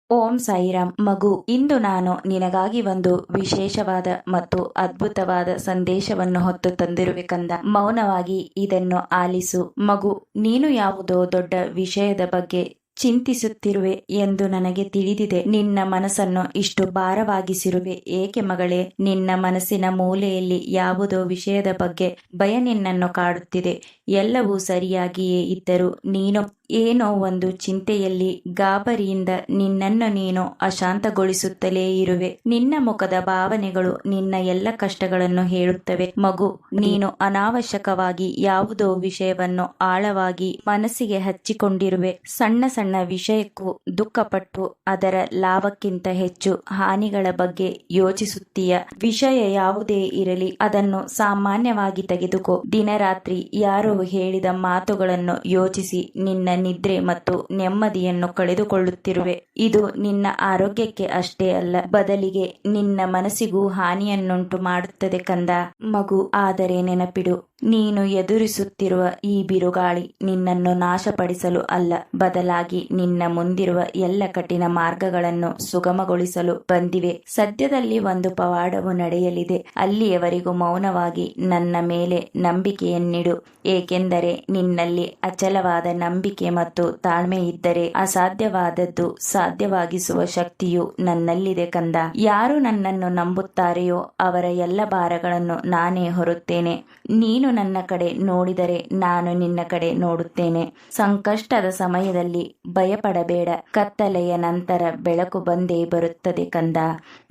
ಓಂ ಸಾಯಿರಾಮ್. ಮಗು, ಇಂದು ನಾನು ನಿನಗಾಗಿ ಒಂದು ವಿಶೇಷವಾದ ಮತ್ತು ಅದ್ಭುತವಾದ ಸಂದೇಶವನ್ನು ಹೊತ್ತು ತಂದಿರುವೆ ಕಂದ. ಮೌನವಾಗಿ ಇದನ್ನು ಆಲಿಸು. ಮಗು, ನೀನು ಯಾವುದೋ ದೊಡ್ಡ ವಿಷಯದ ಬಗ್ಗೆ ಚಿಂತಿಸುತ್ತಿರುವೆ ಎಂದು ನನಗೆ ತಿಳಿದಿದೆ. ನಿನ್ನ ಮನಸ್ಸನ್ನು ಇಷ್ಟು ಭಾರವಾಗಿಸಿರುವೆ ಏಕೆ ಮಗಳೇ? ನಿನ್ನ ಮನಸ್ಸಿನ ಮೂಲೆಯಲ್ಲಿ ಯಾವುದೋ ವಿಷಯದ ಬಗ್ಗೆ ಭಯ ನಿನ್ನನ್ನು ಕಾಡುತ್ತಿದೆ. ಎಲ್ಲವೂ ಸರಿಯಾಗಿಯೇ ಇದ್ದರೂ ನೀನು ಏನೋ ಒಂದು ಚಿಂತೆಯಲ್ಲಿ ಗಾಬರಿಯಿಂದ ನಿನ್ನನ್ನು ನೀನು ಅಶಾಂತಗೊಳಿಸುತ್ತಲೇ ಇರುವೆ. ನಿನ್ನ ಮುಖದ ಭಾವನೆಗಳು ನಿನ್ನ ಎಲ್ಲ ಕಷ್ಟಗಳನ್ನು ಹೇಳುತ್ತವೆ. ಮಗು, ನೀನು ಅನಾವಶ್ಯಕವಾಗಿ ಯಾವುದೋ ವಿಷಯವನ್ನು ಆಳವಾಗಿ ಮನಸ್ಸಿಗೆ ಹಚ್ಚಿಕೊಂಡಿರುವೆ. ಸಣ್ಣ ಸಣ್ಣ ವಿಷಯಕ್ಕೂ ದುಃಖಪಟ್ಟು ಅದರ ಲಾಭಕ್ಕಿಂತ ಹೆಚ್ಚು ಹಾನಿಗಳ ಬಗ್ಗೆ ಯೋಚಿಸುತ್ತೀಯ. ವಿಷಯ ಯಾವುದೇ ಇರಲಿ, ಅದನ್ನು ಸಾಮಾನ್ಯವಾಗಿ ತೆಗೆದುಕೋ. ದಿನರಾತ್ರಿ ಯಾರೋ ಹೇಳಿದ ಮಾತುಗಳನ್ನು ಯೋಚಿಸಿ ನಿನ್ನ ನಿದ್ರೆ ಮತ್ತು ನೆಮ್ಮದಿಯನ್ನು ಕಳೆದುಕೊಳ್ಳುತ್ತಿರುವೆ. ಇದು ನಿನ್ನ ಆರೋಗ್ಯಕ್ಕೆ ಅಷ್ಟೇ ಅಲ್ಲ, ಬದಲಿಗೆ ನಿನ್ನ ಮನಸ್ಸಿಗೂ ಹಾನಿಯನ್ನುಂಟು ಮಾಡುತ್ತದೆ ಕಂದ. ಮಗು, ಆದರೆ ನೆನಪಿಡು, ನೀನು ಎದುರಿಸುತ್ತಿರುವ ಈ ಬಿರುಗಾಳಿ ನಿನ್ನನ್ನು ನಾಶಪಡಿಸಲು ಅಲ್ಲ, ಬದಲಾಗಿ ನಿನ್ನ ಮುಂದಿರುವ ಎಲ್ಲ ಕಠಿಣ ಮಾರ್ಗಗಳನ್ನು ಸುಗಮಗೊಳಿಸಲು ಬಂದಿವೆ. ಸದ್ಯದಲ್ಲಿ ಒಂದು ಪವಾಡವು ನಡೆಯಲಿದೆ. ಅಲ್ಲಿಯವರೆಗೂ ಮೌನವಾಗಿ ನನ್ನ ಮೇಲೆ ನಂಬಿಕೆಯನ್ನಿಡು, ಏಕೆಂದರೆ ನಿನ್ನಲ್ಲಿ ಅಚಲವಾದ ನಂಬಿಕೆ ಮತ್ತು ತಾಳ್ಮೆ ಇದ್ದರೆ ಅಸಾಧ್ಯವಾದದ್ದು ಸಾಧ್ಯವಾಗಿಸುವ ಶಕ್ತಿಯು ನನ್ನಲ್ಲಿದೆ ಕಂದ. ಯಾರು ನನ್ನನ್ನು ನಂಬುತ್ತಾರೆಯೋ ಅವರ ಎಲ್ಲ ಭಾರಗಳನ್ನು ನಾನೇ ಹೊರುತ್ತೇನೆ. ನೀನು ನನ್ನ ಕಡೆ ನೋಡಿದರೆ ನಾನು ನಿನ್ನ ಕಡೆ ನೋಡುತ್ತೇನೆ. ಸಂಕಷ್ಟದ ಸಮಯದಲ್ಲಿ ಭಯಪಡಬೇಡ. ಕತ್ತಲೆಯ ನಂತರ ಬೆಳಕು ಬಂದೇ ಬರುತ್ತದೆ ಕಂದ.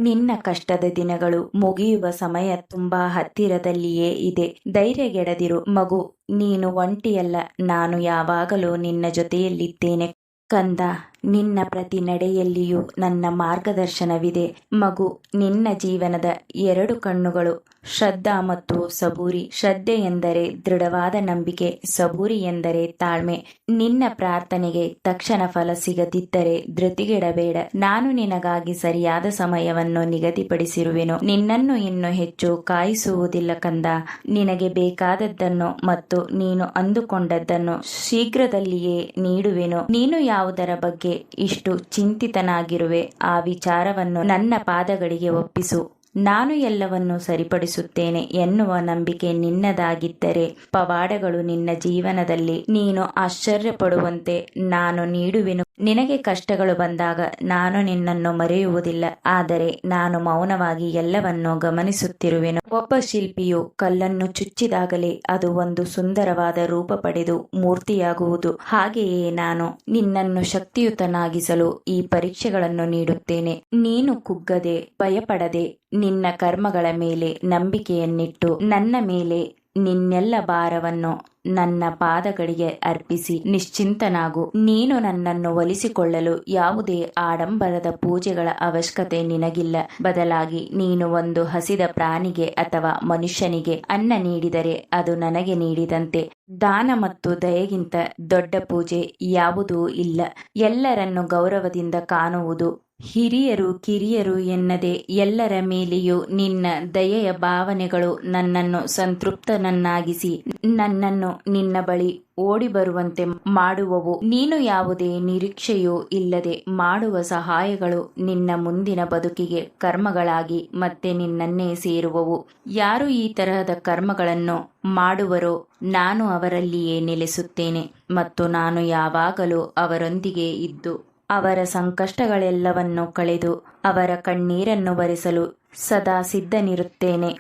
ನಿನ್ನ ಕಷ್ಟದ ದಿನಗಳು ಮುಗಿಯುವ ಸಮಯ ತುಂಬಾ ಹತ್ತಿರದಲ್ಲಿಯೇ ಇದೆ. ಧೈರ್ಯಗೆಡದಿರು ಮಗು. ನೀನು ಒಂಟಿಯಲ್ಲ, ನಾನು ಯಾವಾಗಲೂ ನಿನ್ನ ಜೊತೆಯಲ್ಲಿದ್ದೇನೆ ಕಂದ. ನಿನ್ನ ಪ್ರತಿ ನಡೆಯಲ್ಲಿಯೂ ನನ್ನ ಮಾರ್ಗದರ್ಶನವಿದೆ. ಮಗು, ನಿನ್ನ ಜೀವನದ ಎರಡು ಕಣ್ಣುಗಳು ಶ್ರದ್ಧಾ ಮತ್ತು ಸಬೂರಿ. ಶ್ರದ್ಧೆ ಎಂದರೆ ದೃಢವಾದ ನಂಬಿಕೆ, ಸಬೂರಿ ಎಂದರೆ ತಾಳ್ಮೆ. ನಿನ್ನ ಪ್ರಾರ್ಥನೆಗೆ ತಕ್ಷಣ ಫಲ ಸಿಗದಿದ್ದರೆ ಧೃತಿಗೆಡಬೇಡ. ನಾನು ನಿನಗಾಗಿ ಸರಿಯಾದ ಸಮಯವನ್ನು ನಿಗದಿಪಡಿಸಿರುವೆನು. ನಿನ್ನನ್ನು ಇನ್ನು ಹೆಚ್ಚು ಕಾಯಿಸುವುದಿಲ್ಲ ಕಂದ. ನಿನಗೆ ಬೇಕಾದದ್ದನ್ನು ಮತ್ತು ನೀನು ಅಂದುಕೊಂಡದ್ದನ್ನು ಶೀಘ್ರದಲ್ಲಿಯೇ ನೀಡುವೆನು. ನೀನು ಯಾವುದರ ಬಗ್ಗೆ ಇಷ್ಟು ಚಿಂತಿತನಾಗಿರುವೆ, ಆ ವಿಚಾರವನ್ನು ನನ್ನ ಪಾದಗಳಿಗೆ ಒಪ್ಪಿಸು. ನಾನು ಎಲ್ಲವನ್ನೂ ಸರಿಪಡಿಸುತ್ತೇನೆ ಎನ್ನುವ ನಂಬಿಕೆ ನಿನ್ನದಾಗಿದ್ದರೆ ಪವಾಡಗಳು ನಿನ್ನ ಜೀವನದಲ್ಲಿ ನೀನು ಆಶ್ಚರ್ಯಪಡುವಂತೆ ನಾನು ನೀಡುವೆನು. ನಿನಗೆ ಕಷ್ಟಗಳು ಬಂದಾಗ ನಾನು ನಿನ್ನನ್ನು ಮರೆಯುವುದಿಲ್ಲ, ಆದರೆ ನಾನು ಮೌನವಾಗಿ ಎಲ್ಲವನ್ನೂ ಗಮನಿಸುತ್ತಿರುವೆನು. ಒಬ್ಬ ಶಿಲ್ಪಿಯು ಕಲ್ಲನ್ನು ಚುಚ್ಚಿದಾಗಲೇ ಅದು ಒಂದು ಸುಂದರವಾದ ರೂಪ ಪಡೆದು ಮೂರ್ತಿಯಾಗುವುದು. ಹಾಗೆಯೇ ನಾನು ನಿನ್ನನ್ನು ಶಕ್ತಿಯುತನಾಗಿಸಲು ಈ ಪರೀಕ್ಷೆಗಳನ್ನು ನೀಡುತ್ತೇನೆ. ನೀನು ಕುಗ್ಗದೆ, ಭಯಪಡದೆ, ನಿನ್ನ ಕರ್ಮಗಳ ಮೇಲೆ ನಂಬಿಕೆಯನ್ನಿಟ್ಟು ನನ್ನ ಮೇಲೆ ನಿನ್ನೆಲ್ಲ ಭಾರವನ್ನು ನನ್ನ ಪಾದಗಳಿಗೆ ಅರ್ಪಿಸಿ ನಿಶ್ಚಿಂತನಾಗು. ನೀನು ನನ್ನನ್ನು ಒಲಿಸಿಕೊಳ್ಳಲು ಯಾವುದೇ ಆಡಂಬರದ ಪೂಜೆಗಳ ಅವಶ್ಯಕತೆ ನಿನಗಿಲ್ಲ. ಬದಲಾಗಿ ನೀನು ಒಂದು ಹಸಿದ ಪ್ರಾಣಿಗೆ ಅಥವಾ ಮನುಷ್ಯನಿಗೆ ಅನ್ನ ನೀಡಿದರೆ ಅದು ನನಗೆ ನೀಡಿದಂತೆ. ದಾನ ಮತ್ತು ದಯೆಗಿಂತ ದೊಡ್ಡ ಪೂಜೆ ಯಾವುದೂ ಇಲ್ಲ. ಎಲ್ಲರನ್ನು ಗೌರವದಿಂದ ಕಾಣುವುದು, ಹಿರಿಯರು ಕಿರಿಯರು ಎನ್ನದೆ ಎಲ್ಲರ ಮೇಲೆಯೂ ನಿನ್ನ ದಯೆಯ ಭಾವನೆಗಳು ನನ್ನನ್ನು ಸಂತೃಪ್ತನನ್ನಾಗಿಸಿ ನನ್ನನ್ನು ನಿನ್ನ ಬಳಿ ಓಡಿ ಬರುವಂತೆ ಮಾಡುವವು. ನೀನು ಯಾವುದೇ ನಿರೀಕ್ಷೆಯೂ ಇಲ್ಲದೆ ಮಾಡುವ ಸಹಾಯಗಳು ನಿನ್ನ ಮುಂದಿನ ಬದುಕಿಗೆ ಕರ್ಮಗಳಾಗಿ ಮತ್ತೆ ನಿನ್ನನ್ನೇ ಸೇರುವವು. ಯಾರು ಈ ತರಹದ ಕರ್ಮಗಳನ್ನು ಮಾಡುವರೋ ನಾನು ಅವರಲ್ಲಿಯೇ ನೆಲೆಸುತ್ತೇನೆ ಮತ್ತು ನಾನು ಯಾವಾಗಲೂ ಅವರೊಂದಿಗೆ ಇದ್ದು ಅವರ ಸಂಕಷ್ಟಗಳೆಲ್ಲವನ್ನು ಕಳೆದು ಅವರ ಕಣ್ಣೀರನ್ನು ಒರೆಸಲು ಸದಾ ಸಿದ್ಧನಿರುತ್ತೇನೆ.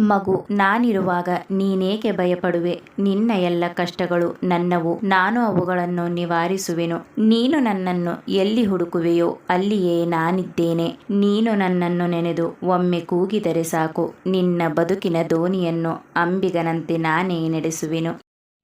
ಮಗು, ನಾನಿರುವಾಗ ನೀನೇಕೆ ಭಯಪಡುವೆ? ನಿನ್ನ ಎಲ್ಲ ಕಷ್ಟಗಳು ನನ್ನವು, ನಾನು ಅವುಗಳನ್ನು ನಿವಾರಿಸುವೆನು. ನೀನು ನನ್ನನ್ನು ಎಲ್ಲಿ ಹುಡುಕುವೆಯೋ ಅಲ್ಲಿಯೇ ನಾನಿದ್ದೇನೆ. ನೀನು ನನ್ನನ್ನು ನೆನೆದು ಒಮ್ಮೆ ಕೂಗಿದರೆ ಸಾಕು, ನಿನ್ನ ಬದುಕಿನ ದೋಣಿಯನ್ನು ಅಂಬಿಗನಂತೆ ನಾನೇ ನಡೆಸುವೆನು.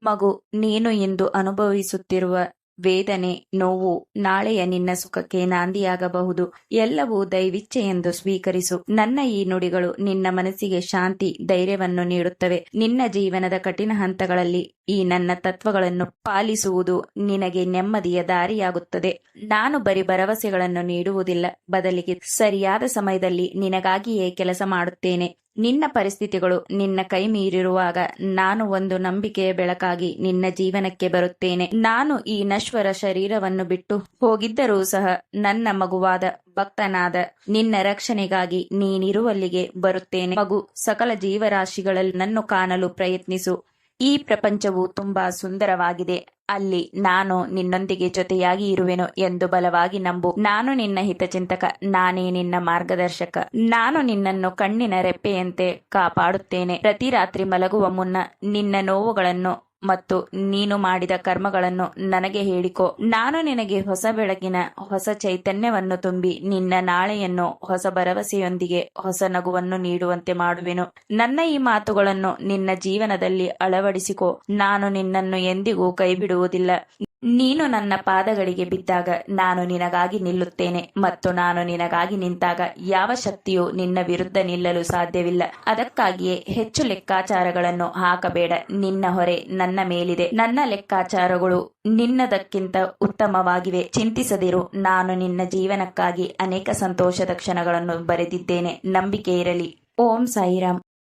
ಮಗು, ನೀನು ಇಂದು ಅನುಭವಿಸುತ್ತಿರುವ ವೇದನೆ, ನೋವು ನಾಳೆಯ ನಿನ್ನ ಸುಖಕ್ಕೆ ನಾಂದಿಯಾಗಬಹುದು. ಎಲ್ಲವೂ ದೈವಿಚ್ಛೆ ಎಂದು ಸ್ವೀಕರಿಸು. ನನ್ನ ಈ ನುಡಿಗಳು ನಿನ್ನ ಮನಸ್ಸಿಗೆ ಶಾಂತಿ, ಧೈರ್ಯವನ್ನು ನೀಡುತ್ತವೆ. ನಿನ್ನ ಜೀವನದ ಕಠಿಣ ಹಂತಗಳಲ್ಲಿ ಈ ನನ್ನ ತತ್ವಗಳನ್ನು ಪಾಲಿಸುವುದು ನಿನಗೆ ನೆಮ್ಮದಿಯ ದಾರಿಯಾಗುತ್ತದೆ. ನಾನು ಬರೀ ಭರವಸೆಗಳನ್ನು ನೀಡುವುದಿಲ್ಲ, ಬದಲಿಗೆ ಸರಿಯಾದ ಸಮಯದಲ್ಲಿ ನಿನಗಾಗಿಯೇ ಕೆಲಸ ಮಾಡುತ್ತೇನೆ. ನಿನ್ನ ಪರಿಸ್ಥಿತಿಗಳು ನಿನ್ನ ಕೈ ಮೀರಿರುವಾಗ ನಾನು ಒಂದು ನಂಬಿಕೆಯ ಬೆಳಕಾಗಿ ನಿನ್ನ ಜೀವನಕ್ಕೆ ಬರುತ್ತೇನೆ. ನಾನು ಈ ನಶ್ವರ ಶರೀರವನ್ನು ಬಿಟ್ಟು ಹೋಗಿದ್ದರೂ ಸಹ ನನ್ನ ಮಗುವಾದ ಭಕ್ತನಾದ ನಿನ್ನ ರಕ್ಷಣೆಗಾಗಿ ನೀನಿರುವಲ್ಲಿಗೆ ಬರುತ್ತೇನೆ. ಮಗು, ಸಕಲ ಜೀವರಾಶಿಗಳಲ್ಲಿ ನನ್ನನ್ನು ಕಾಣಲು ಪ್ರಯತ್ನಿಸು. ಈ ಪ್ರಪಂಚವು ತುಂಬಾ ಸುಂದರವಾಗಿದೆ. ಅಲ್ಲಿ ನಾನು ನಿನ್ನೊಂದಿಗೆ ಜೊತೆಯಾಗಿ ಇರುವೆನು ಎಂದು ಬಲವಾಗಿ ನಂಬು. ನಾನು ನಿನ್ನ ಹಿತಚಿಂತಕ, ನಾನೇ ನಿನ್ನ ಮಾರ್ಗದರ್ಶಕ. ನಾನು ನಿನ್ನನ್ನು ಕಣ್ಣಿನ ರೆಪ್ಪೆಯಂತೆ ಕಾಪಾಡುತ್ತೇನೆ. ಪ್ರತಿ ರಾತ್ರಿ ಮಲಗುವ ಮುನ್ನ ನಿನ್ನ ನೋವುಗಳನ್ನು ಮತ್ತು ನೀನು ಮಾಡಿದ ಕರ್ಮಗಳನ್ನು ನನಗೆ ಹೇಳಿಕೊ. ನಾನು ನಿನಗೆ ಹೊಸ ಬೆಳಕಿನ ಹೊಸ ಚೈತನ್ಯವನ್ನು ತುಂಬಿ ನಿನ್ನ ನಾಳೆಯನ್ನು ಹೊಸ ಭರವಸೆಯೊಂದಿಗೆ ಹೊಸ ನಗುವನ್ನು ನೀಡುವಂತೆ ಮಾಡುವೆನು. ನನ್ನ ಈ ಮಾತುಗಳನ್ನು ನಿನ್ನ ಜೀವನದಲ್ಲಿ ಅಳವಡಿಸಿಕೊ. ನಾನು ನಿನ್ನನ್ನು ಎಂದಿಗೂ ಕೈಬಿಡುವುದಿಲ್ಲ. ನೀನು ನನ್ನ ಪಾದಗಳಿಗೆ ಬಿದ್ದಾಗ ನಾನು ನಿನಗಾಗಿ ನಿಲ್ಲುತ್ತೇನೆ ಮತ್ತು ನಾನು ನಿನಗಾಗಿ ನಿಂತಾಗ ಯಾವ ಶಕ್ತಿಯೂ ನಿನ್ನ ವಿರುದ್ಧ ನಿಲ್ಲಲು ಸಾಧ್ಯವಿಲ್ಲ. ಅದಕ್ಕಾಗಿಯೇ ಹೆಚ್ಚು ಲೆಕ್ಕಾಚಾರಗಳನ್ನು ಹಾಕಬೇಡ. ನಿನ್ನ ಹೊರೆ ನನ್ನ ಮೇಲಿದೆ. ನನ್ನ ಲೆಕ್ಕಾಚಾರಗಳು ನಿನ್ನದಕ್ಕಿಂತ ಉತ್ತಮವಾಗಿವೆ. ಚಿಂತಿಸದಿರು. ನಾನು ನಿನ್ನ ಜೀವನಕ್ಕಾಗಿ ಅನೇಕ ಸಂತೋಷದ ಕ್ಷಣಗಳನ್ನು ಬರೆದಿದ್ದೇನೆ. ನಂಬಿಕೆ ಇರಲಿ. ಓಂ ಸಾಯಿರಾಮ್.